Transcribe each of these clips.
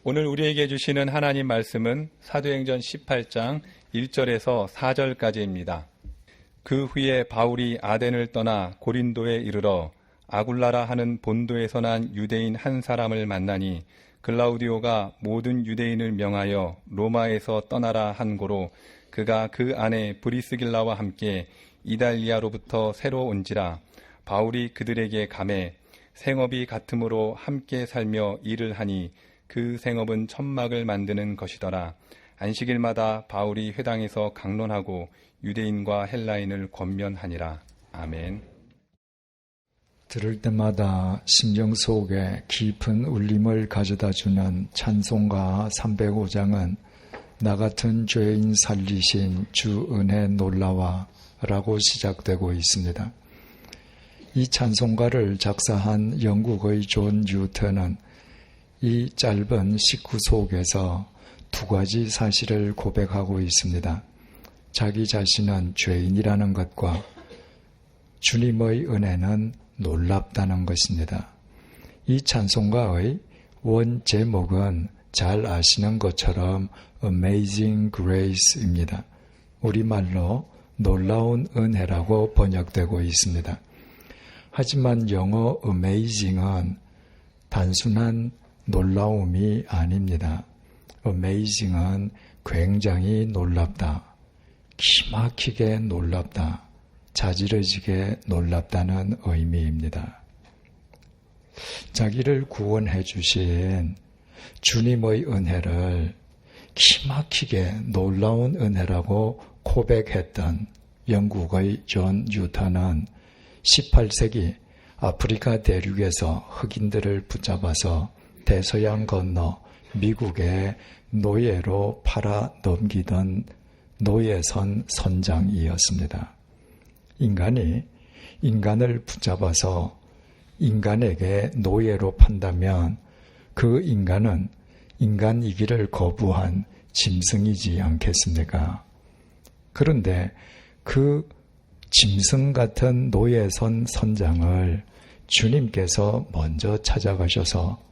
오늘 우리에게 주시는 하나님 말씀은 사도행전 18장 1절에서 4절까지입니다. 그 후에 바울이 아덴을 떠나 고린도에 이르러 아굴라라 하는 본도에서 난 유대인 한 사람을 만나니 글라우디오가 모든 유대인을 명하여 로마에서 떠나라 한 고로 그가 그 안에 브리스길라와 함께 이달리아로부터 새로 온지라. 바울이 그들에게 가매 생업이 같으므로 함께 살며 일을 하니 그 생업은 천막을 만드는 것이더라. 안식일마다 바울이 회당에서 강론하고 유대인과 헬라인을 권면하니라. 아멘. 들을 때마다 심령 속에 깊은 울림을 가져다주는 찬송가 305장은 나 같은 죄인 살리신 주 은혜 놀라와 라고 시작되고 있습니다. 이 찬송가를 작사한 영국의 존 뉴턴은 이 짧은 식구 속에서 두 가지 사실을 고백하고 있습니다. 자기 자신은 죄인이라는 것과 주님의 은혜는 놀랍다는 것입니다. 이 찬송가의 원 제목은 잘 아시는 것처럼 Amazing Grace입니다. 우리말로 놀라운 은혜라고 번역되고 있습니다. 하지만 영어 Amazing은 단순한 놀라움이 아닙니다. Amazing은 굉장히 놀랍다, 기막히게 놀랍다, 자지러지게 놀랍다는 의미입니다. 자기를 구원해 주신 주님의 은혜를 기막히게 놀라운 은혜라고 고백했던 영국의 존 뉴턴은 18세기 아프리카 대륙에서 흑인들을 붙잡아서 대서양 건너 미국의 노예로 팔아 넘기던 노예선 선장이었습니다. 인간이 인간을 붙잡아서 인간에게 노예로 판다면 그 인간은 인간이기를 거부한 짐승이지 않겠습니까? 그런데 그 짐승 같은 노예선 선장을 주님께서 먼저 찾아가셔서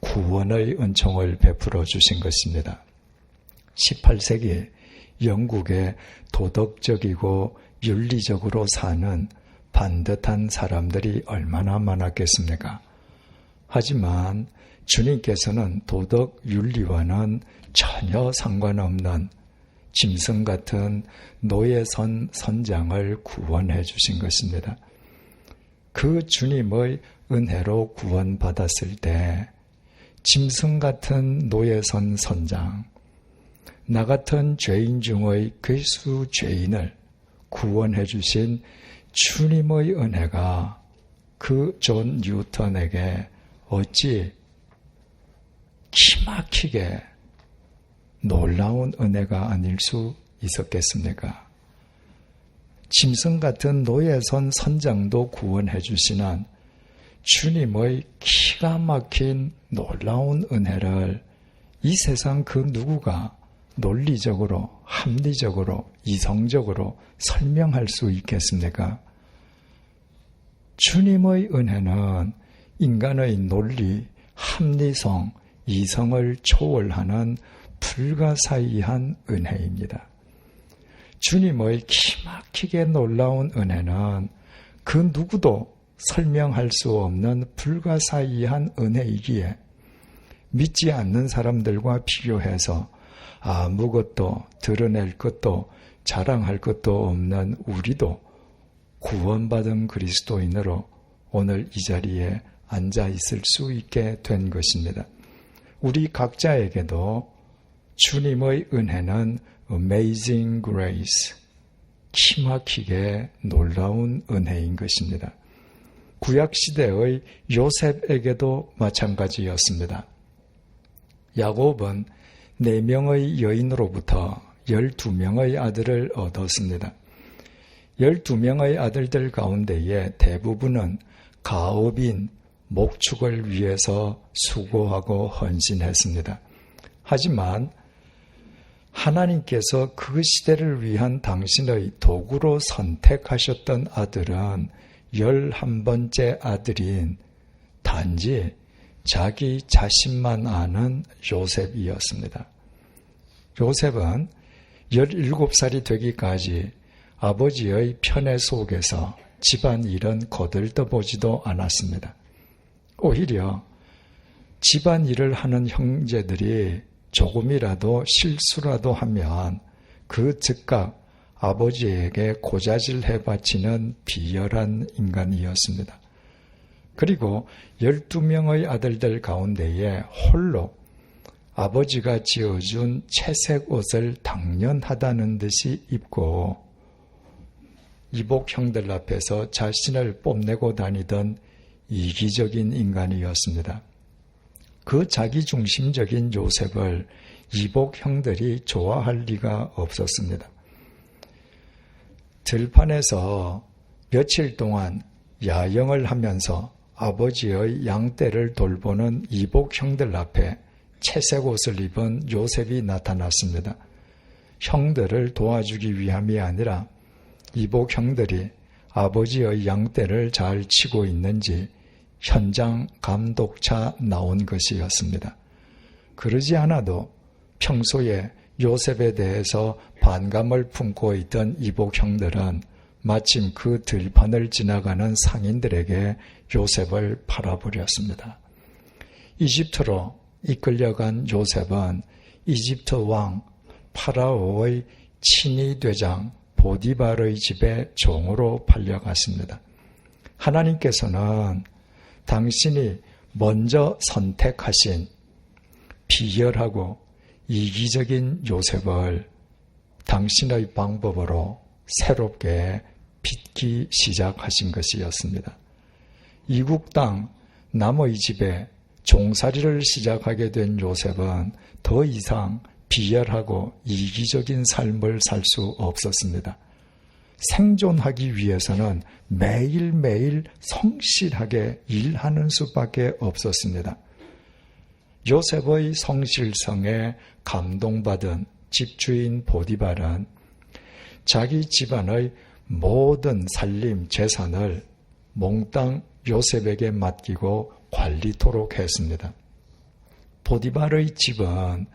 구원의 은총을 베풀어 주신 것입니다. 18세기 영국의 도덕적이고 윤리적으로 사는 반듯한 사람들이 얼마나 많았겠습니까? 하지만 주님께서는 도덕 윤리와는 전혀 상관없는 짐승 같은 노예선 선장을 구원해 주신 것입니다. 그 주님의 은혜로 구원받았을 때 짐승 같은 노예선 선장, 나 같은 죄인 중의 괴수 죄인을 구원해 주신 주님의 은혜가 그 존 뉴턴에게 어찌 기막히게 놀라운 은혜가 아닐 수 있었겠습니까? 짐승 같은 노예선 선장도 구원해 주시는 주님의 기가 막힌 놀라운 은혜를 이 세상 그 누구가 논리적으로, 합리적으로, 이성적으로 설명할 수 있겠습니까? 주님의 은혜는 인간의 논리, 합리성, 이성을 초월하는 불가사의한 은혜입니다. 주님의 기막히게 놀라운 은혜는 그 누구도 설명할 수 없는 불가사의한 은혜이기에 믿지 않는 사람들과 비교해서 아무것도 드러낼 것도 자랑할 것도 없는 우리도 구원받은 그리스도인으로 오늘 이 자리에 앉아 있을 수 있게 된 것입니다. 우리 각자에게도 주님의 은혜는 Amazing Grace, 기막히게 놀라운 은혜인 것입니다. 구약시대의 요셉에게도 마찬가지였습니다. 야곱은 4명의 여인으로부터 12명의 아들을 얻었습니다. 12명의 아들들 가운데에 대부분은 가업인 목축을 위해서 수고하고 헌신했습니다. 하지만 하나님께서 그 시대를 위한 당신의 도구로 선택하셨던 아들은 11번째 아들인 단지 자기 자신만 아는 요셉이었습니다. 요셉은 17살이 되기까지 아버지의 편애 속에서 집안일은 거들떠보지도 않았습니다. 오히려 집안일을 하는 형제들이 조금이라도 실수라도 하면 그 즉각 아버지에게 고자질해 바치는 비열한 인간이었습니다. 그리고 12명의 아들들 가운데에 홀로 아버지가 지어준 채색 옷을 당연하다는 듯이 입고 이복 형들 앞에서 자신을 뽐내고 다니던 이기적인 인간이었습니다. 그 자기중심적인 요셉을 이복 형들이 좋아할 리가 없었습니다. 들판에서 며칠 동안 야영을 하면서 아버지의 양떼를 돌보는 이복 형들 앞에 채색 옷을 입은 요셉이 나타났습니다. 형들을 도와주기 위함이 아니라 이복 형들이 아버지의 양떼를 잘 치고 있는지 현장 감독차 나온 것이었습니다. 그러지 않아도 평소에 요셉에 대해서 반감을 품고 있던 이복 형들은 마침 그 들판을 지나가는 상인들에게 요셉을 팔아버렸습니다. 이집트로 이끌려간 요셉은 이집트 왕 파라오의 친위대장 보디발의 집에 종으로 팔려갔습니다. 하나님께서는 당신이 먼저 선택하신 비열하고 이기적인 요셉을 당신의 방법으로 새롭게 빚기 시작하신 것이었습니다. 이국 땅 남의 집에 종살이를 시작하게 된 요셉은 더 이상 비열하고 이기적인 삶을 살 수 없었습니다. 생존하기 위해서는 매일매일 성실하게 일하는 수밖에 없었습니다. 요셉의 성실성에 감동받은 집주인 보디발은 자기 집안의 모든 살림 재산을 몽땅 요셉에게 맡기고 관리토록 했습니다. 보디발의 집은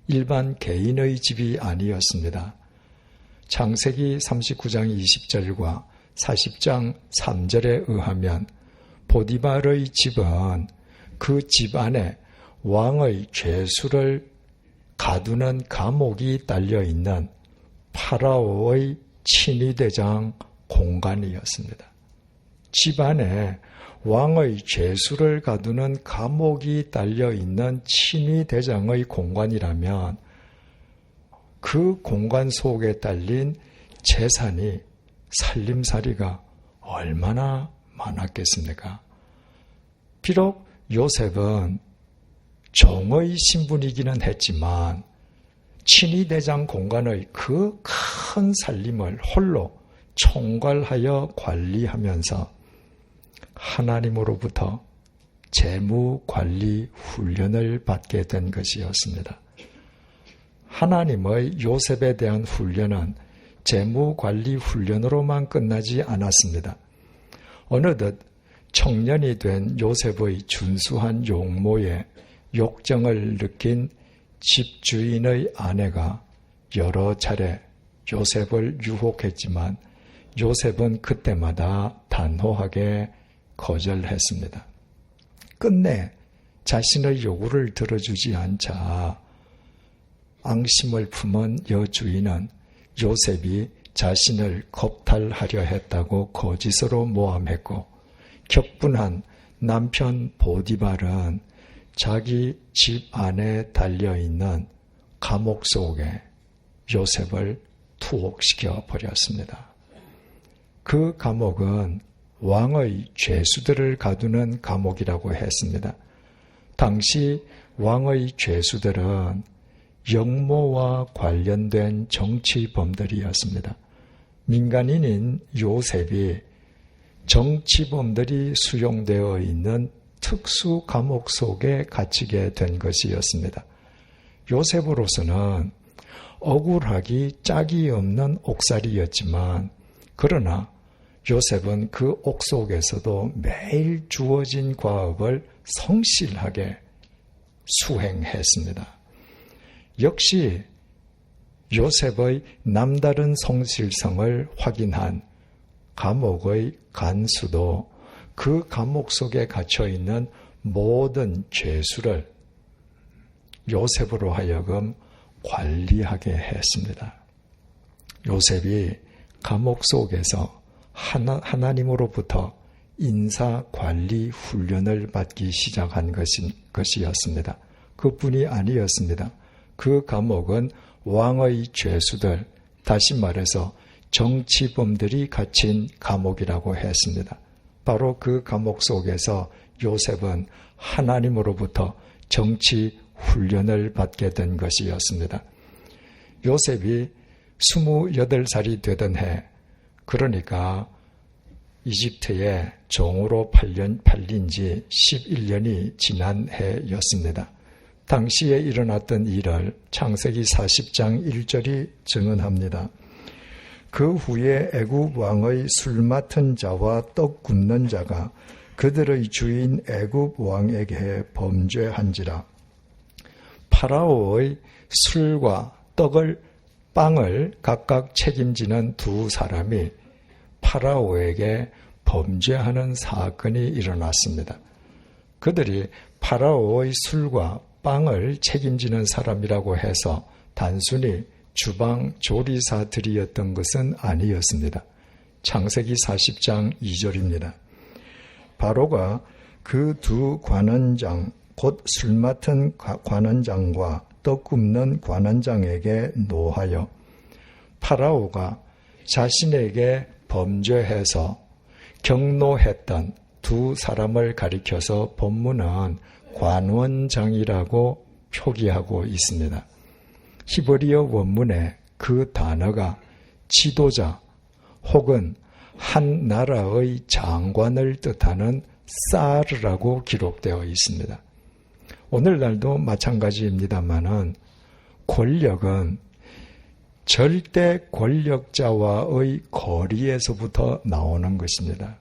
일반 개인의 집이 아니었습니다. 창세기 39장 20절과 40장 3절에 의하면 보디발의 집은 그 집 안에 왕의 죄수를 가두는 감옥이 달려있는 파라오의 친위대장 공간이었습니다. 집 안에 왕의 죄수를 가두는 감옥이 달려있는 친위대장의 공간이라면 그 공간 속에 딸린 재산이 살림살이가 얼마나 많았겠습니까? 비록 요셉은 종의 신분이기는 했지만 친위대장 공간의 그 큰 살림을 홀로 총괄하여 관리하면서 하나님으로부터 재무관리 훈련을 받게 된 것이었습니다. 하나님의 요셉에 대한 훈련은 재무관리 훈련으로만 끝나지 않았습니다. 어느덧 청년이 된 요셉의 준수한 용모에 욕정을 느낀 집주인의 아내가 여러 차례 요셉을 유혹했지만 요셉은 그때마다 단호하게 거절했습니다. 끝내 자신의 요구를 들어주지 않자 앙심을 품은 여주인은 요셉이 자신을 겁탈하려 했다고 거짓으로 모함했고 격분한 남편 보디발은 자기 집 안에 달려있는 감옥 속에 요셉을 투옥시켜 버렸습니다. 그 감옥은 왕의 죄수들을 가두는 감옥이라고 했습니다. 당시 왕의 죄수들은 영모와 관련된 정치범들이었습니다. 민간인인 요셉이 정치범들이 수용되어 있는 특수 감옥 속에 갇히게 된 것이었습니다. 요셉으로서는 억울하기 짝이 없는 옥살이였지만 그러나 요셉은 그 옥속에서도 매일 주어진 과업을 성실하게 수행했습니다. 역시 요셉의 남다른 성실성을 확인한 감옥의 간수도 그 감옥 속에 갇혀있는 모든 죄수를 요셉으로 하여금 관리하게 했습니다. 요셉이 감옥 속에서 하나님으로부터 인사관리 훈련을 받기 시작한 것이었습니다. 그뿐이 아니었습니다. 그 감옥은 왕의 죄수들, 다시 말해서 정치범들이 갇힌 감옥이라고 했습니다. 바로 그 감옥 속에서 요셉은 하나님으로부터 정치 훈련을 받게 된 것이었습니다. 요셉이 28살이 되던 해, 그러니까 이집트에 종으로 팔린 지 11년이 지난 해였습니다. 당시에 일어났던 일을 창세기 40장 1절이 증언합니다. 그 후에 애굽 왕의 술 맡은 자와 떡 굽는 자가 그들의 주인 애굽 왕에게 범죄한지라. 파라오의 술과 빵을 각각 책임지는 두 사람이 파라오에게 범죄하는 사건이 일어났습니다. 그들이 파라오의 술과 빵을 책임지는 사람이라고 해서 단순히 주방 조리사들이었던 것은 아니었습니다. 창세기 40장 2절입니다. 바로가 그 두 관원장, 곧 술 맡은 관원장과 떡 굽는 관원장에게 노하여 파라오가 자신에게 범죄해서 경노했던 두 사람을 가리켜서 본문은 관원장이라고 표기하고 있습니다. 히브리어 원문에 그 단어가 지도자 혹은 한 나라의 장관을 뜻하는 사르라고 기록되어 있습니다. 오늘날도 마찬가지입니다만은 권력은 절대 권력자와의 거리에서부터 나오는 것입니다.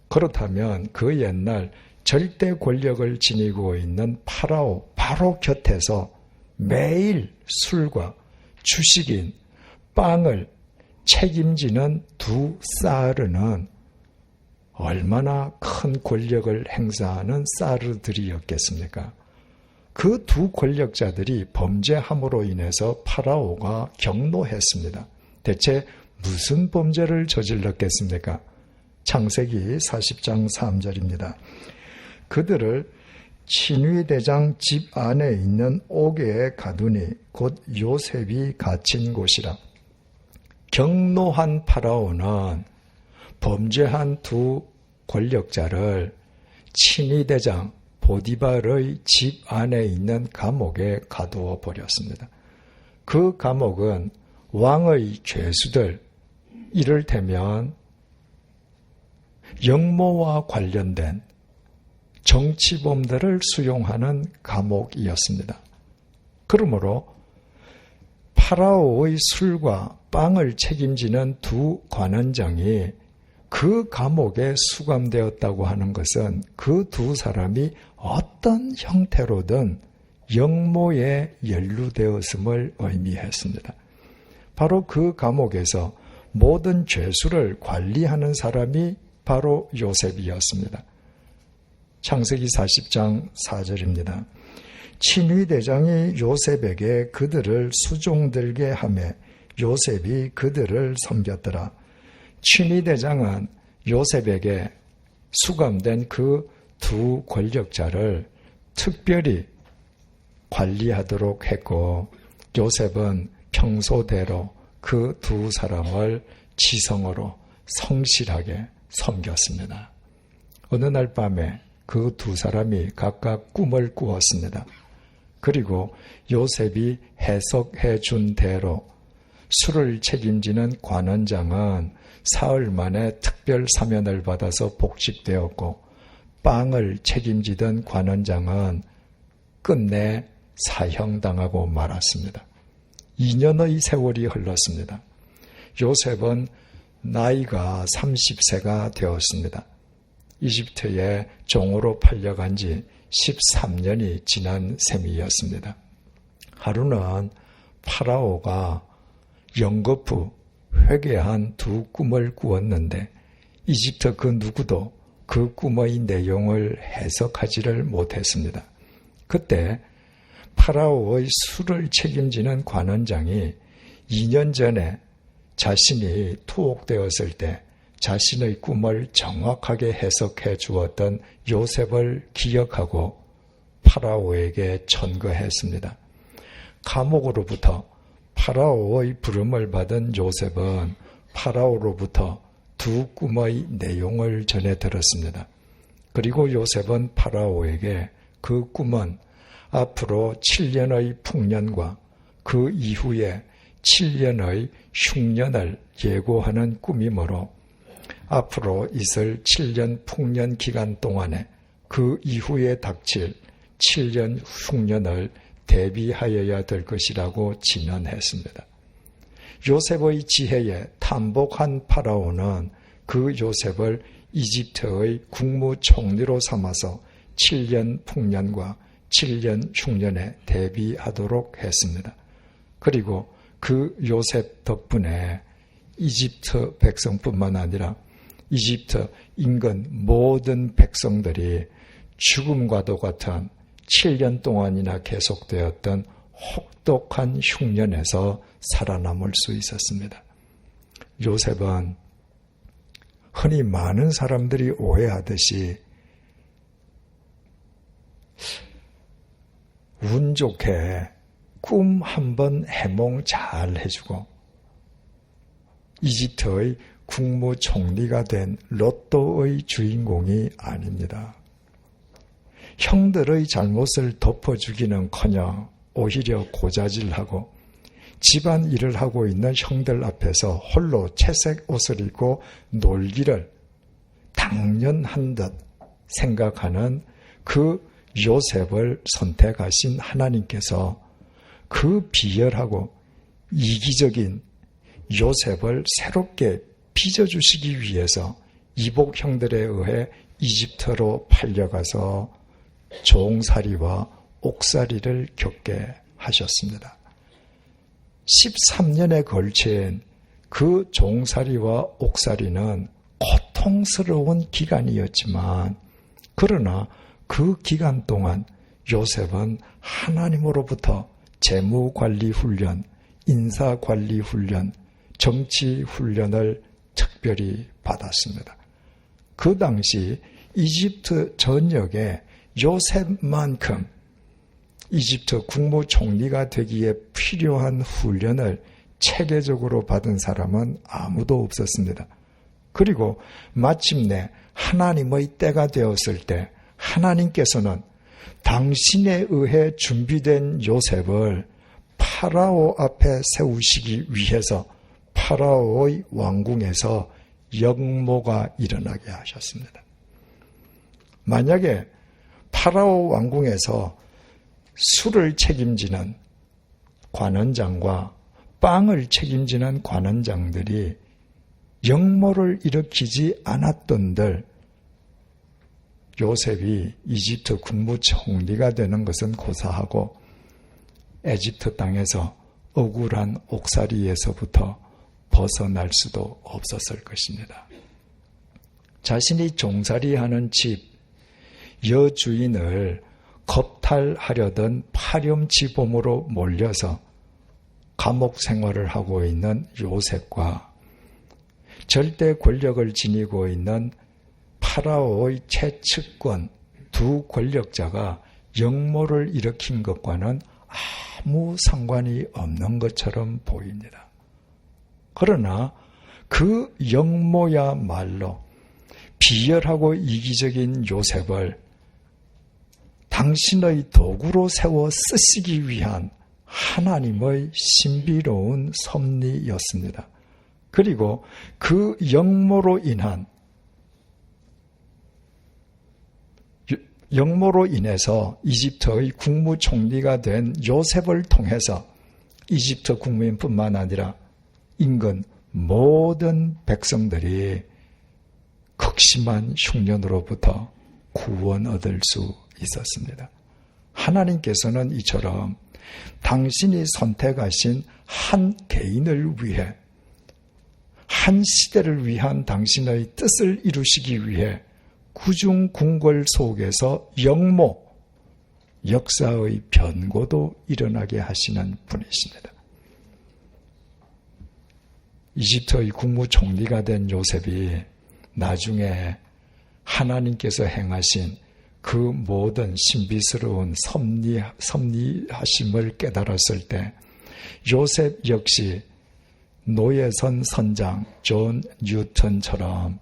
그렇다면 그 옛날 절대 권력을 지니고 있는 파라오 바로 곁에서 매일 술과 주식인 빵을 책임지는 두 사르는 얼마나 큰 권력을 행사하는 사르들이었겠습니까? 그 두 권력자들이 범죄함으로 인해서 파라오가 경노했습니다. 대체 무슨 범죄를 저질렀겠습니까? 창세기 40장 3절입니다. 그들을 친위대장 집 안에 있는 옥에 가두니 곧 요셉이 갇힌 곳이라. 경노한 파라오는 범죄한 두 권력자를 친위대장 보디발의 집 안에 있는 감옥에 가두어 버렸습니다. 그 감옥은 왕의 죄수들, 이를테면 영모와 관련된 정치범들을 수용하는 감옥이었습니다. 그러므로 파라오의 술과 빵을 책임지는 두 관원장이 그 감옥에 수감되었다고 하는 것은 그 두 사람이 어떤 형태로든 영모에 연루되었음을 의미했습니다. 바로 그 감옥에서 모든 죄수를 관리하는 사람이 바로 요셉이었습니다. 창세기 40장 4절입니다. 친위대장이 요셉에게 그들을 수종들게 하매 요셉이 그들을 섬겼더라. 친위대장은 요셉에게 수감된 그 두 권력자를 특별히 관리하도록 했고 요셉은 평소대로 그 두 사람을 지성으로 성실하게 섬겼습니다. 어느 날 밤에 그 두 사람이 각각 꿈을 꾸었습니다. 그리고 요셉이 해석해 준 대로 술을 책임지는 관원장은 사흘 만에 특별 사면을 받아서 복직되었고 빵을 책임지던 관원장은 끝내 사형당하고 말았습니다. 2년의 세월이 흘렀습니다. 요셉은 나이가 30세가 되었습니다. 이집트에 종으로 팔려간 지 13년이 지난 셈이었습니다. 하루는 파라오가 연거푸 회개한 두 꿈을 꾸었는데 이집트 그 누구도 그 꿈의 내용을 해석하지를 못했습니다. 그때 파라오의 수를 책임지는 관원장이 2년 전에 자신이 투옥되었을 때 자신의 꿈을 정확하게 해석해 주었던 요셉을 기억하고 파라오에게 천거했습니다. 감옥으로부터 파라오의 부름을 받은 요셉은 파라오로부터 두 꿈의 내용을 전해 들었습니다. 그리고 요셉은 파라오에게 그 꿈은 앞으로 7년의 풍년과 그 이후에 7년의 흉년을 예고하는 꿈이므로 앞으로 있을 7년 풍년 기간 동안에 그 이후에 닥칠 7년 흉년을 대비하여야 될 것이라고 진언했습니다. 요셉의 지혜에 탐복한 파라오는 그 요셉을 이집트의 국무총리로 삼아서 7년 풍년과 7년 흉년에 대비하도록 했습니다. 그리고 그 요셉 덕분에 이집트 백성뿐만 아니라 이집트 인근 모든 백성들이 죽음과도 같은 7년 동안이나 계속되었던 혹독한 흉년에서 살아남을 수 있었습니다. 요셉은 흔히 많은 사람들이 오해하듯이 운 좋게 꿈 한번 해몽 잘 해주고 이집트의 국무총리가 된 로또의 주인공이 아닙니다. 형들의 잘못을 덮어주기는커녕 오히려 고자질하고 집안 일을 하고 있는 형들 앞에서 홀로 채색 옷을 입고 놀기를 당연한 듯 생각하는 그 요셉을 선택하신 하나님께서 그 비열하고 이기적인 요셉을 새롭게 빚어주시기 위해서 이복 형들에 의해 이집트로 팔려가서 종살이와 옥살이를 겪게 하셨습니다. 13년에 걸친 그 종살이와 옥살이는 고통스러운 기간이었지만 그러나 그 기간 동안 요셉은 하나님으로부터 재무관리 훈련, 인사관리 훈련, 정치 훈련을 특별히 받았습니다. 그 당시 이집트 전역에 요셉만큼 이집트 국무총리가 되기에 필요한 훈련을 체계적으로 받은 사람은 아무도 없었습니다. 그리고 마침내 하나님의 때가 되었을 때 하나님께서는 당신에 의해 준비된 요셉을 파라오 앞에 세우시기 위해서 파라오의 왕궁에서 역모가 일어나게 하셨습니다. 만약에 파라오 왕궁에서 술을 책임지는 관원장과 빵을 책임지는 관원장들이 역모를 일으키지 않았던들 요셉이 이집트 국무총리가 되는 것은 고사하고 에집트 땅에서 억울한 옥살이에서부터 벗어날 수도 없었을 것입니다. 자신이 종살이하는 집 여주인을 겁탈하려던 파렴치범으로 몰려서 감옥 생활을 하고 있는 요셉과 절대 권력을 지니고 있는 파라오의 최측권 두 권력자가 역모를 일으킨 것과는 아무 상관이 없는 것처럼 보입니다. 그러나 그 역모야말로 비열하고 이기적인 요셉을 당신의 도구로 세워 쓰시기 위한 하나님의 신비로운 섭리였습니다. 그리고 그 역모로 인해서 이집트의 국무총리가 된 요셉을 통해서 이집트 국민뿐만 아니라 인근 모든 백성들이 극심한 흉년으로부터 구원 얻을 수 있었습니다. 하나님께서는 이처럼 당신이 선택하신 한 개인을 위해, 한 시대를 위한 당신의 뜻을 이루시기 위해 구중궁궐 속에서 역사의 변고도 일어나게 하시는 분이십니다. 이집트의 국무총리가 된 요셉이 나중에 하나님께서 행하신 그 모든 신비스러운 섭리하심을 깨달았을 때 요셉 역시 노예선 선장 존 뉴턴처럼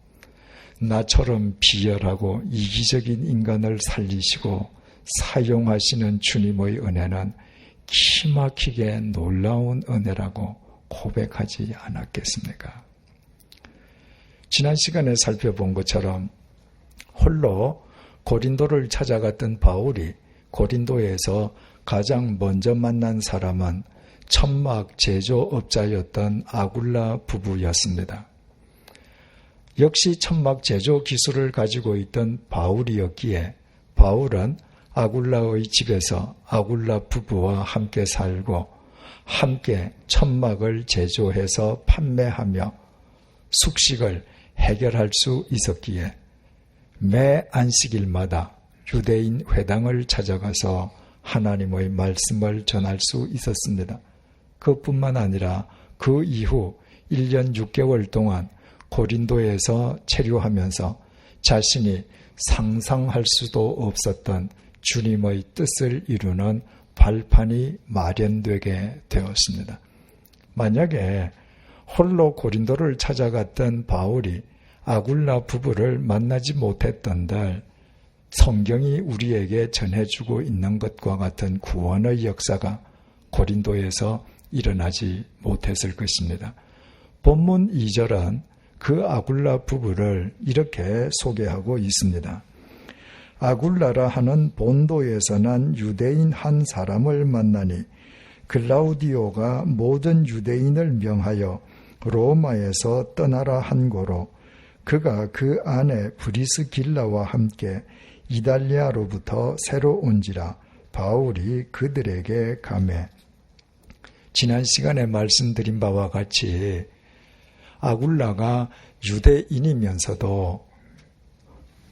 나처럼 비열하고 이기적인 인간을 살리시고 사용하시는 주님의 은혜는 기막히게 놀라운 은혜라고 고백하지 않았겠습니까? 지난 시간에 살펴본 것처럼 홀로 고린도를 찾아갔던 바울이 고린도에서 가장 먼저 만난 사람은 천막 제조업자였던 아굴라 부부였습니다. 역시 천막 제조 기술을 가지고 있던 바울이었기에 바울은 아굴라의 집에서 아굴라 부부와 함께 살고 함께 천막을 제조해서 판매하며 숙식을 해결할 수 있었기에 매 안식일마다 유대인 회당을 찾아가서 하나님의 말씀을 전할 수 있었습니다. 그뿐만 아니라 그 이후 1년 6개월 동안 고린도에서 체류하면서 자신이 상상할 수도 없었던 주님의 뜻을 이루는 발판이 마련되게 되었습니다. 만약에 홀로 고린도를 찾아갔던 바울이 아굴라 부부를 만나지 못했던들 성경이 우리에게 전해주고 있는 것과 같은 구원의 역사가 고린도에서 일어나지 못했을 것입니다. 본문 2절은 그 아굴라 부부를 이렇게 소개하고 있습니다. 아굴라라 하는 본도에서 난 유대인 한 사람을 만나니 글라우디오가 모든 유대인을 명하여 로마에서 떠나라 한 고로 그가 그 아내 브리스길라와 함께 이달리아로부터 새로 온지라 바울이 그들에게 가매. 지난 시간에 말씀드린 바와 같이 아굴라가 유대인이면서도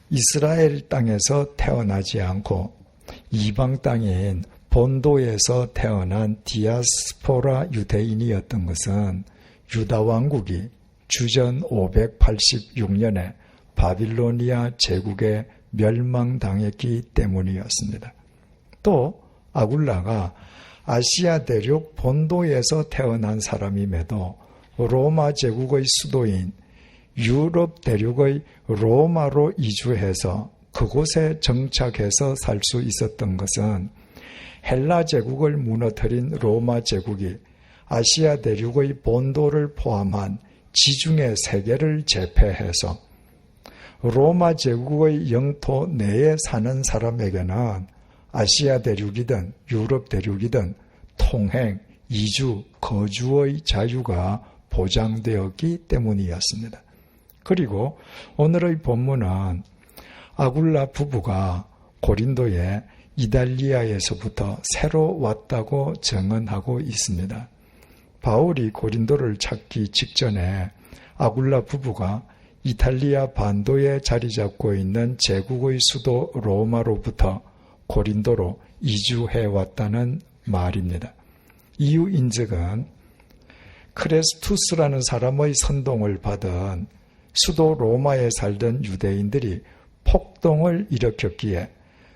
이스라엘 땅에서 태어나지 않고 이방 땅인 본도에서 태어난 디아스포라 유대인이었던 것은 유다 왕국이 주전 586년에 바빌로니아 제국에 멸망당했기 때문이었습니다. 또 아굴라가 아시아 대륙 본도에서 태어난 사람임에도 로마 제국의 수도인 유럽 대륙의 로마로 이주해서 그곳에 정착해서 살 수 있었던 것은 헬라 제국을 무너뜨린 로마 제국이 아시아 대륙의 본도를 포함한 지중해 세계를 제패해서 로마 제국의 영토 내에 사는 사람에게는 아시아 대륙이든 유럽 대륙이든 통행, 이주, 거주의 자유가 보장되었기 때문이었습니다. 그리고 오늘의 본문은 아굴라 부부가 고린도에 이달리아에서부터 새로 왔다고 증언하고 있습니다. 바울이 고린도를 찾기 직전에 아굴라 부부가 이탈리아 반도에 자리 잡고 있는 제국의 수도 로마로부터 고린도로 이주해 왔다는 말입니다. 이유 인적은 크레스투스라는 사람의 선동을 받은 수도 로마에 살던 유대인들이 폭동을 일으켰기에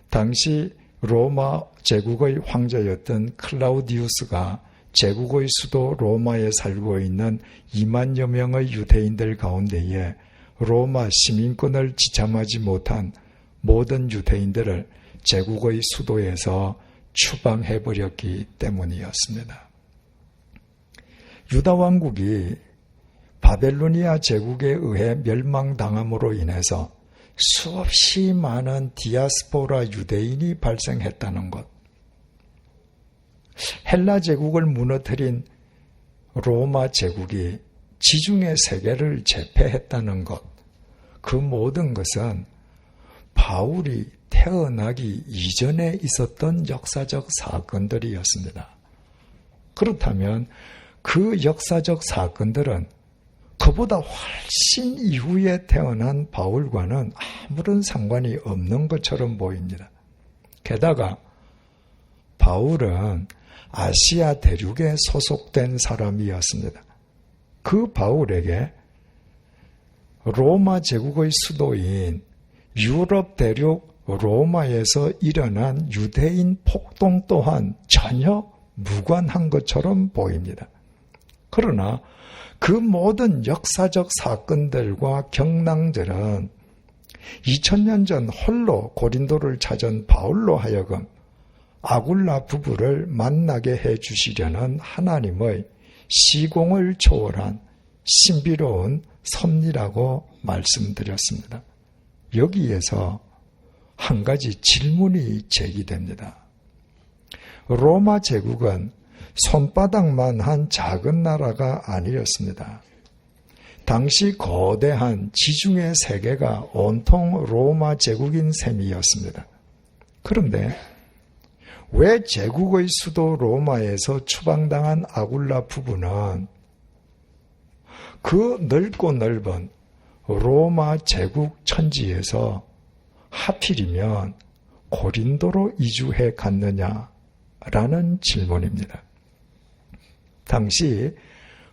당시 로마 제국의 황제였던 클라우디우스가 제국의 수도 로마에 살고 있는 2만여 명의 유대인들 가운데에 로마 시민권을 지참하지 못한 모든 유대인들을 제국의 수도에서 추방해버렸기 때문이었습니다. 유다 왕국이 바벨로니아 제국에 의해 멸망당함으로 인해서 수없이 많은 디아스포라 유대인이 발생했다는 것, 헬라 제국을 무너뜨린 로마 제국이 지중해 세계를 제패했다는 것, 그 모든 것은 바울이 태어나기 이전에 있었던 역사적 사건들이었습니다. 그렇다면 그 역사적 사건들은 그보다 훨씬 이후에 태어난 바울과는 아무런 상관이 없는 것처럼 보입니다. 게다가 바울은 아시아 대륙에 소속된 사람이었습니다. 그 바울에게 로마 제국의 수도인 유럽 대륙 로마에서 일어난 유대인 폭동 또한 전혀 무관한 것처럼 보입니다. 그러나 그 모든 역사적 사건들과 경랑들은 2000년 전 홀로 고린도를 찾은 바울로 하여금 아굴라 부부를 만나게 해주시려는 하나님의 시공을 초월한 신비로운 섭리라고 말씀드렸습니다. 여기에서 한 가지 질문이 제기됩니다. 로마 제국은 손바닥만 한 작은 나라가 아니었습니다. 당시 거대한 지중해 세계가 온통 로마 제국인 셈이었습니다. 그런데 왜 제국의 수도 로마에서 추방당한 아굴라 부부는 그 넓고 넓은 로마 제국 천지에서 하필이면 고린도로 이주해 갔느냐라는 질문입니다. 당시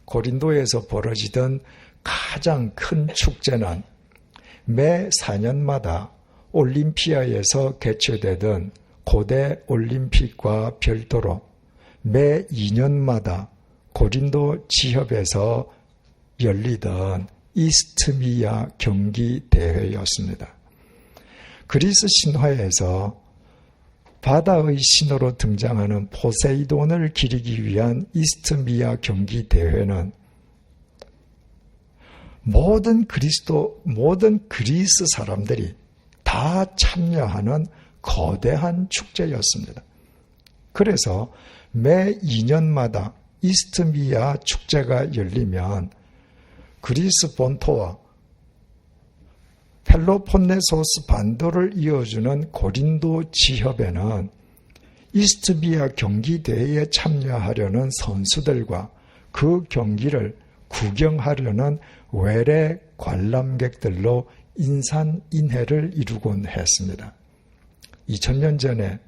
고린도에서 벌어지던 가장 큰 축제는 매 4년마다 올림피아에서 개최되던 고대 올림픽과 별도로 매 2년마다 고린도 지협에서 열리던 이스트미아 경기 대회였습니다. 그리스 신화에서 바다의 신호로 등장하는 포세이돈을 기리기 위한 이스트미아 경기 대회는 모든 그리스 사람들이 다 참여하는 거대한 축제였습니다. 그래서 매 2년마다 이스트미아 축제가 열리면 그리스 본토와 펠로폰네소스 반도를 이어주는 고린도 지협에는 이스트미아 경기대회에 참여하려는 선수들과 그 경기를 구경하려는 외래 관람객들로 인산인해를 이루곤 했습니다. 2000년 전에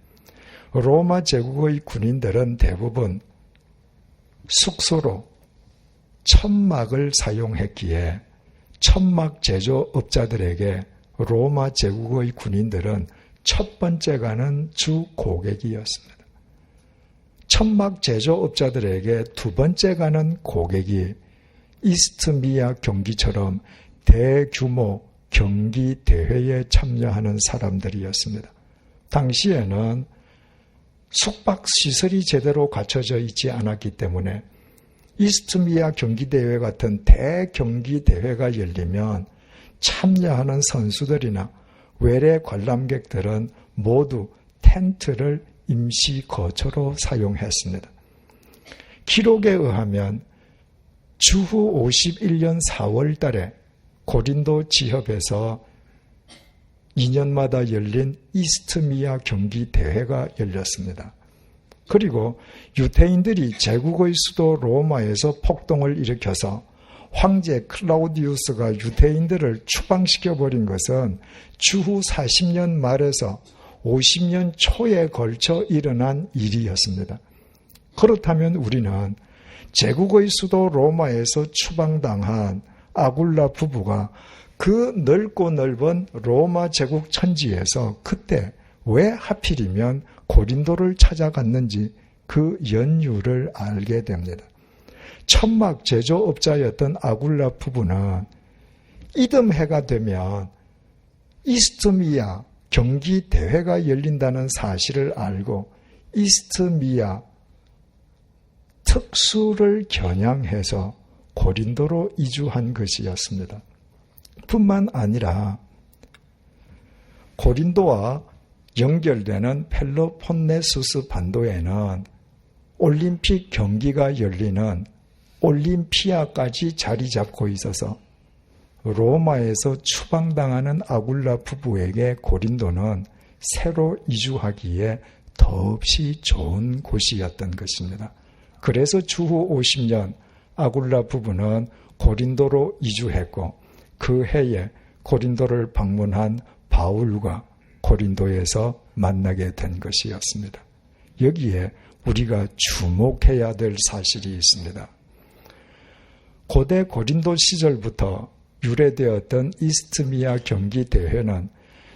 로마 제국의 군인들은 대부분 숙소로 천막을 사용했기에 천막 제조업자들에게 로마 제국의 군인들은 첫 번째 가는 주 고객이었습니다. 천막 제조업자들에게 두 번째 가는 고객이 이스트미아 경기처럼 대규모 경기 대회에 참여하는 사람들이었습니다. 당시에는 숙박시설이 제대로 갖춰져 있지 않았기 때문에 이스트미아 경기대회 같은 대경기대회가 열리면 참여하는 선수들이나 외래 관람객들은 모두 텐트를 임시 거처로 사용했습니다. 기록에 의하면 주후 51년 4월 달에 고린도 지협에서 2년마다 열린 이스트미아 경기대회가 열렸습니다. 그리고 유대인들이 제국의 수도 로마에서 폭동을 일으켜서 황제 클라우디우스가 유대인들을 추방시켜버린 것은 주후 40년 말에서 50년 초에 걸쳐 일어난 일이었습니다. 그렇다면 우리는 제국의 수도 로마에서 추방당한 아굴라 부부가 그 넓고 넓은 로마 제국 천지에서 그때 왜 하필이면 고린도를 찾아갔는지 그 연유를 알게 됩니다. 천막 제조업자였던 아굴라 부부는 이듬해가 되면 이스트미아 경기 대회가 열린다는 사실을 알고 이스트미아 특수를 겨냥해서 고린도로 이주한 것이었습니다. 뿐만 아니라 고린도와 연결되는 펠로폰네수스 반도에는 올림픽 경기가 열리는 올림피아까지 자리 잡고 있어서 로마에서 추방당하는 아굴라 부부에게 고린도는 새로 이주하기에 더없이 좋은 곳이었던 것입니다. 그래서 주후 50년 아굴라 부부는 고린도로 이주했고 그 해에 고린도를 방문한 바울과 고린도에서 만나게 된 것이었습니다. 여기에 우리가 주목해야 될 사실이 있습니다. 고대 고린도 시절부터 유래되었던 이스트미아 경기 대회는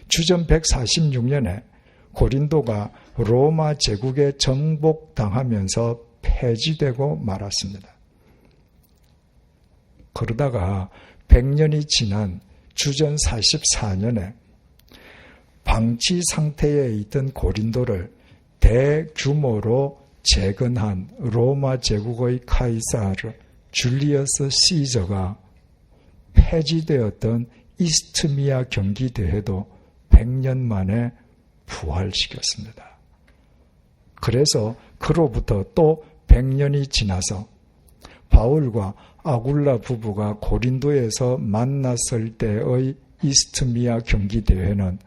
주전 146년에 고린도가 로마 제국에 정복당하면서 폐지되고 말았습니다. 그러다가 100년이 지난 주전 44년에 방치 상태에 있던 고린도를 대규모로 재건한 로마 제국의 카이사르 줄리어스 시저가 폐지되었던 이스트미아 경기 대회도 100년 만에 부활시켰습니다. 그래서 그로부터 또 100년이 지나서 바울과 아굴라 부부가 고린도에서 만났을 때의 이스트미아 경기 대회는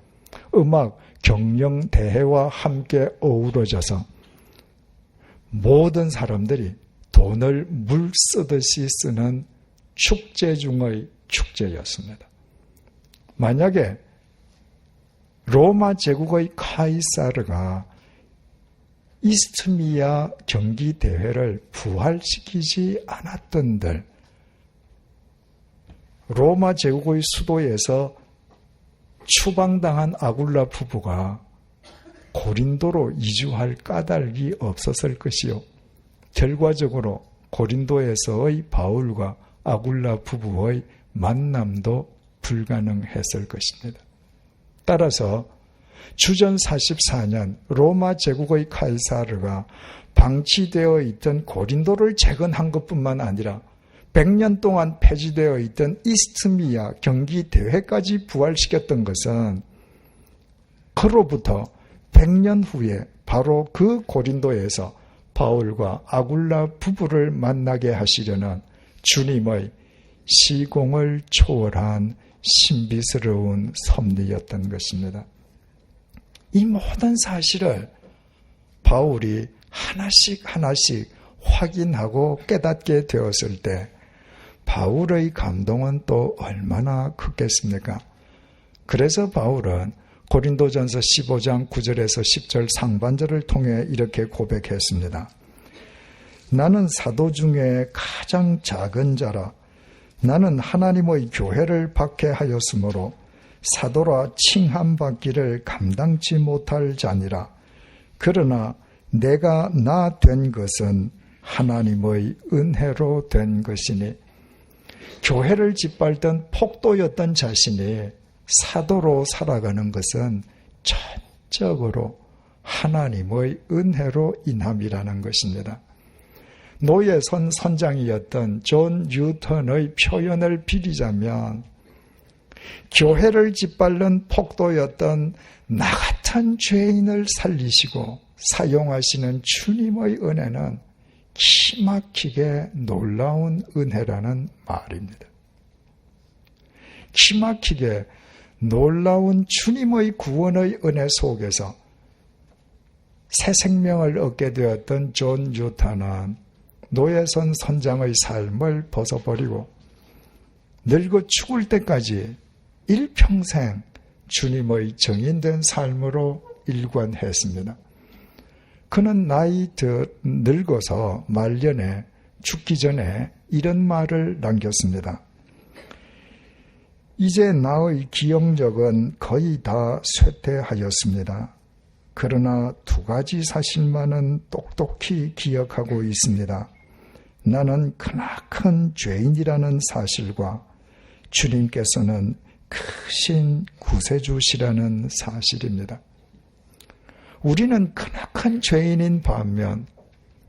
음악 경영 대회와 함께 어우러져서 모든 사람들이 돈을 물 쓰듯이 쓰는 축제 중의 축제였습니다. 만약에 로마 제국의 카이사르가 이스트미아 경기 대회를 부활시키지 않았던들 로마 제국의 수도에서 추방당한 아굴라 부부가 고린도로 이주할 까닭이 없었을 것이요. 결과적으로 고린도에서의 바울과 아굴라 부부의 만남도 불가능했을 것입니다. 따라서 주전 44년 로마 제국의 카이사르가 방치되어 있던 고린도를 재건한 것뿐만 아니라 100년 동안 폐지되어 있던 이스트미아 경기 대회까지 부활시켰던 것은 그로부터 100년 후에 바로 그 고린도에서 바울과 아굴라 부부를 만나게 하시려는 주님의 시공을 초월한 신비스러운 섭리였던 것입니다. 이 모든 사실을 바울이 하나씩 확인하고 깨닫게 되었을 때 바울의 감동은 또 얼마나 크겠습니까? 그래서 바울은 고린도전서 15장 9절에서 10절 상반절을 통해 이렇게 고백했습니다. 나는 사도 중에 가장 작은 자라. 나는 하나님의 교회를 박해하였으므로 사도라 칭함받기를 감당치 못할 자니라. 그러나 내가 나 된 것은 하나님의 은혜로 된 것이니 교회를 짓밟던 폭도였던 자신이 사도로 살아가는 것은 전적으로 하나님의 은혜로 인함이라는 것입니다. 노예선 선장이었던 존 뉴턴의 표현을 빌리자면 교회를 짓밟는 폭도였던 나 같은 죄인을 살리시고 사용하시는 주님의 은혜는 기막히게 놀라운 은혜라는 말입니다. 기막히게 놀라운 주님의 구원의 은혜 속에서 새 생명을 얻게 되었던 존 뉴턴은 노예선 선장의 삶을 벗어버리고 늙어 죽을 때까지 일평생 주님의 정인된 삶으로 일관했습니다. 그는 나이 늙어서 말년에 죽기 전에 이런 말을 남겼습니다. 이제 나의 기억력은 거의 다 쇠퇴하였습니다. 그러나 두 가지 사실만은 똑똑히 기억하고 있습니다. 나는 크나큰 죄인이라는 사실과 주님께서는 크신 구세주시라는 사실입니다. 우리는 크나큰 죄인인 반면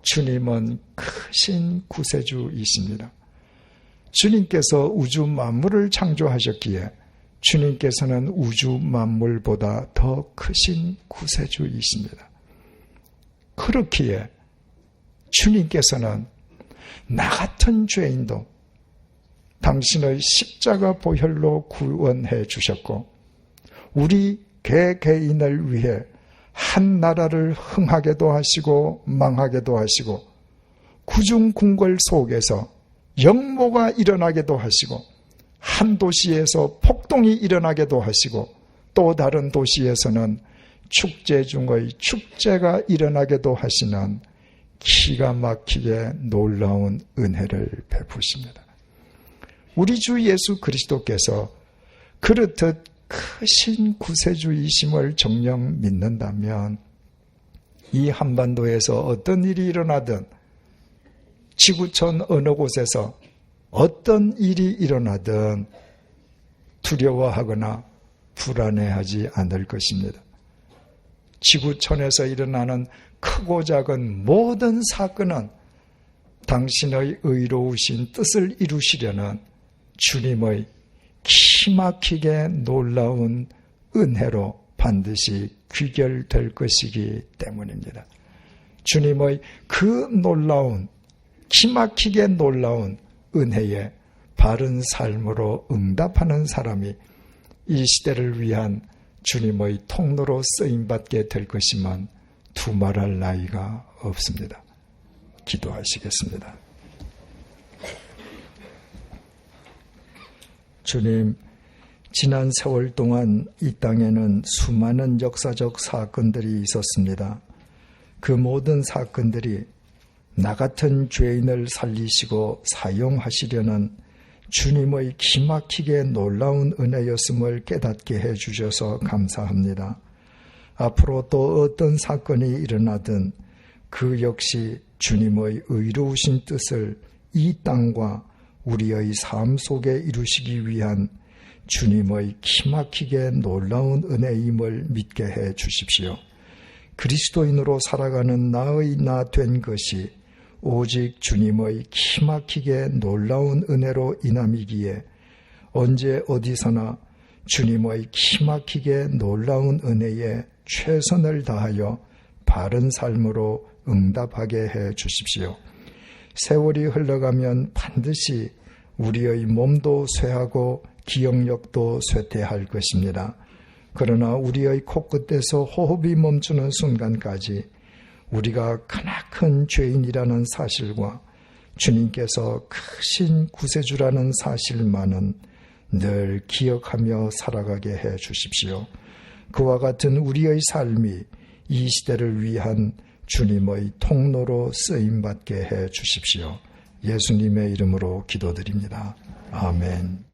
주님은 크신 구세주이십니다. 주님께서 우주 만물을 창조하셨기에 주님께서는 우주 만물보다 더 크신 구세주이십니다. 그렇기에 주님께서는 나 같은 죄인도 당신의 십자가 보혈로 구원해 주셨고 우리 개개인을 위해 한 나라를 흥하게도 하시고 망하게도 하시고 구중궁궐 속에서 영모가 일어나게도 하시고 한 도시에서 폭동이 일어나게도 하시고 또 다른 도시에서는 축제 중의 축제가 일어나게도 하시는 기가 막히게 놀라운 은혜를 베푸십니다. 우리 주 예수 그리스도께서 그렇듯 크신 구세주이심을 정녕 믿는다면 이 한반도에서 어떤 일이 일어나든 지구촌 어느 곳에서 어떤 일이 일어나든 두려워하거나 불안해하지 않을 것입니다. 지구촌에서 일어나는 크고 작은 모든 사건은 당신의 의로우신 뜻을 이루시려는 주님의 기막히게 놀라운 은혜로 반드시 귀결될 것이기 때문입니다. 주님의 그 놀라운 기막히게 놀라운 은혜에 바른 삶으로 응답하는 사람이 이 시대를 위한 주님의 통로로 쓰임받게 될 것이면 두말할 나위가 없습니다. 기도하시겠습니다. 주님, 지난 세월 동안 이 땅에는 수많은 역사적 사건들이 있었습니다. 그 모든 사건들이 나 같은 죄인을 살리시고 사용하시려는 주님의 기막히게 놀라운 은혜였음을 깨닫게 해주셔서 감사합니다. 앞으로 또 어떤 사건이 일어나든 그 역시 주님의 의로우신 뜻을 이 땅과 우리의 삶 속에 이루시기 위한 주님의 기막히게 놀라운 은혜임을 믿게 해 주십시오. 그리스도인으로 살아가는 나의 나 된 것이 오직 주님의 기막히게 놀라운 은혜로 인함이기에 언제 어디서나 주님의 기막히게 놀라운 은혜에 최선을 다하여 바른 삶으로 응답하게 해 주십시오. 세월이 흘러가면 반드시 우리의 몸도 쇠하고 기억력도 쇠퇴할 것입니다. 그러나 우리의 코끝에서 호흡이 멈추는 순간까지 우리가 크나큰 죄인이라는 사실과 주님께서 크신 구세주라는 사실만은 늘 기억하며 살아가게 해 주십시오. 그와 같은 우리의 삶이 이 시대를 위한 주님의 통로로 쓰임받게 해 주십시오. 예수님의 이름으로 기도드립니다. 아멘.